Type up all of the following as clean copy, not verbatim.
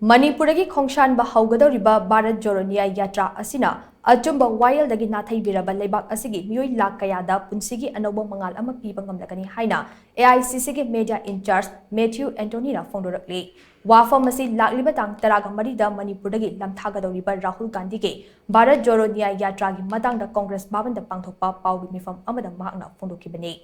Manipuri khongshanba hougadouriba Bharat Jodo Nyay Yatra asina Achumba Wayel Dagi Natheibiraba leibak asigi Meeoi Lakh Kayada punsigi Anouba Mangal ama piba ngamlagani haina AICC ge media in charge Mathew Antony phongdorakli wafam asi lakliba tang taraga marida Manipurdagi lamthagadouriba Rahul Gandhi ge Bharat Jodo Nyay Yatra gi matangda Congress bhavanda pangthokpa pawgi mifam amada mahakna phongdokibani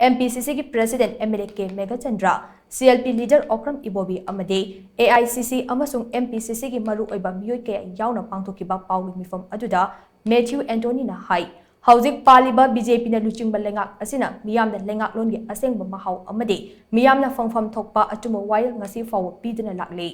MPCC की president MLK Meghachandra CLP leader Okram Ibobi अमदे AICC अमसुंग MPCC की मरु ओइबा मियोय के यावना पांगथोकिबा Pawgi मिफम अदुदा Matthew Antony ना high हौजिक पालिबा BJP न लुचिंग लेंगाक असिना मियामना लेंगाक लोनगे असेंग Mahav अमदे मियामना फंगफम थोकपा अचुम vial ngasi फाव पीदना लागले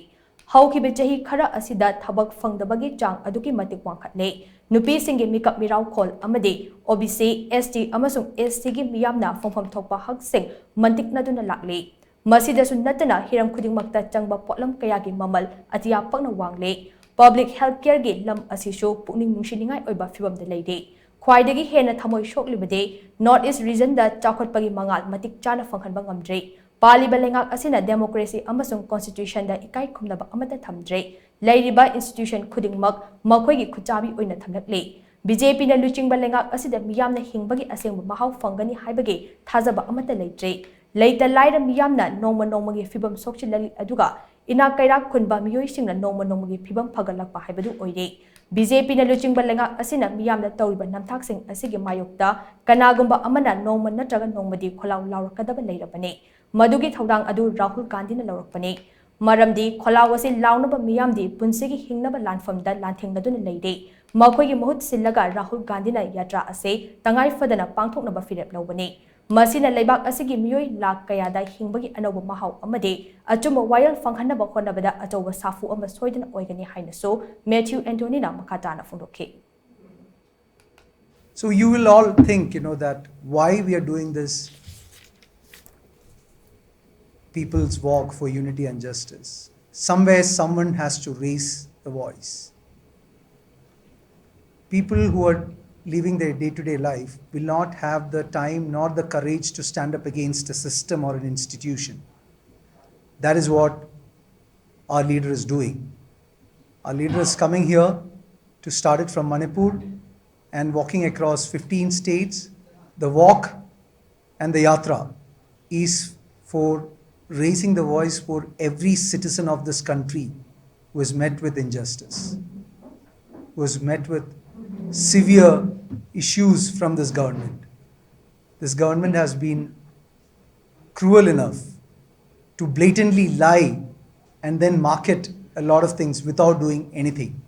हौखिबे चही खरा असिदा थबक फंगदबगी चांग अदुकी मतिक वांखटले नुपी सिंगे मिकअप मिराव खोल अमदे OBC ST अमसुंग SC की मियामना फंगफम थोकपा हक सिंग मंतिक नदुना लागले मसीदसु नतना हिरम खुदिंगमक्ता चंगबा पोटलम कयागी ममल अतिया पक्ना वांगले पब्लिक हेल्थ केयर गे लम असिसु पुकनिंग नुंशिनिंगाय ओइबा फिबम दे लेदे ख्वाइदगी हेना थमोय शोकलिबदे नॉर्थ ईस्ट रीजन दा चाखोटपगी मंगाल मतिक चाना फंगखनबा ngamdre पालिबा लेंगाक असिना डेमोक्रेसी अमसुंग कॉन्स्टिट्यूशन दा इकाई खुमनबा अमता थमद्रे लेरिबा इंस्टीट्यूशन खुदिंगमक मखोयगी खुचाबी ओइना थमलकले बीजेपी न लुचिंगबा लेंगाक असिदा मियामना हिंगबगी असेंग महाव फंगनी हाइबगे थाजबा अमता लेत्रे लेता लाइरा मियामना नोंमा नोंमगी फिबम सोक्चिलली अदुगा इना कैरा खुनबा मियोइसिंगना नोंमा नोंमगी फिबम फगलकपा हाइबदु ओइरे बीजेपी न लुचिंगबा लेंगाक असिना मियामना तौरिबा नमथाकसिंग असिगे मायोक्ता कनागुंबा अमना नोंमा नत्रगा नोंमदी खोलाव लावरकदबा लेरबने मधुगी थौदांग अदु राहुल गांधी न लौरकपने मरमदी खोलाव असि लावनबा मियामदी पुंसिगी हिंगनबा लानफमदा लानथेंगदुन लेदे मखोयगी मुहुत सिल्लगा राहुल गांधी न यात्रा असे तंगाई फदना पांगथोकनबा फिरेप लौबने मसीना लेबाक असिगी मियोई लाख कयादा हिंगबगी अनौबा महाव अमदे अचुम वायल फंगहनबा होनबदा अचौबा साफु अमा सोइदना ओइगनी हाइनसो मैथ्यू एंटोनी ना मखाताना फोंदोखे. So you will all think, that why we are doing this people's walk for unity and justice. Somewhere someone has to raise the voice. People who are living their day-to-day life will not have the time nor the courage to stand up against a system or an institution. That is what our leader is doing. Our leader is coming here to start it from Manipur and walking across 15 states. The walk and the yatra is for raising the voice for every citizen of this country who is met with injustice, who is met with severe issues from this government. This government has been cruel enough to blatantly lie and then market a lot of things without doing anything.